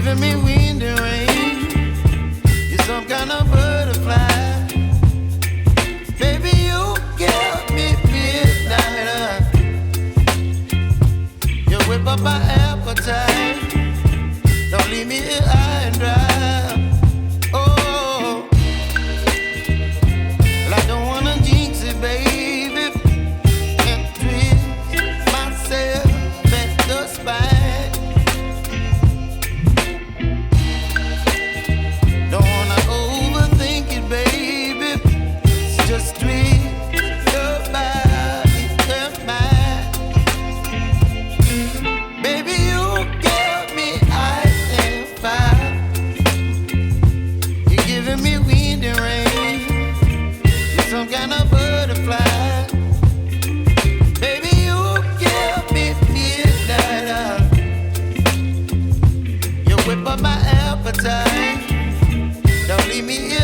giving me wind and rain. You're some kind of butterfly. Baby, you give me midnight. You whip up my appetite. Don't leave me here high and dry. Oh, well, I don't wanna jinx it, baby, and twist myself at the spine. Don't wanna overthink it, baby. It's just twist your body and mine. Baby, you give me ice and fire. You're giving me wind and rain. You're some kind of butterfly. Baby, you give me midnight. You whip up my appetite. Don't leave me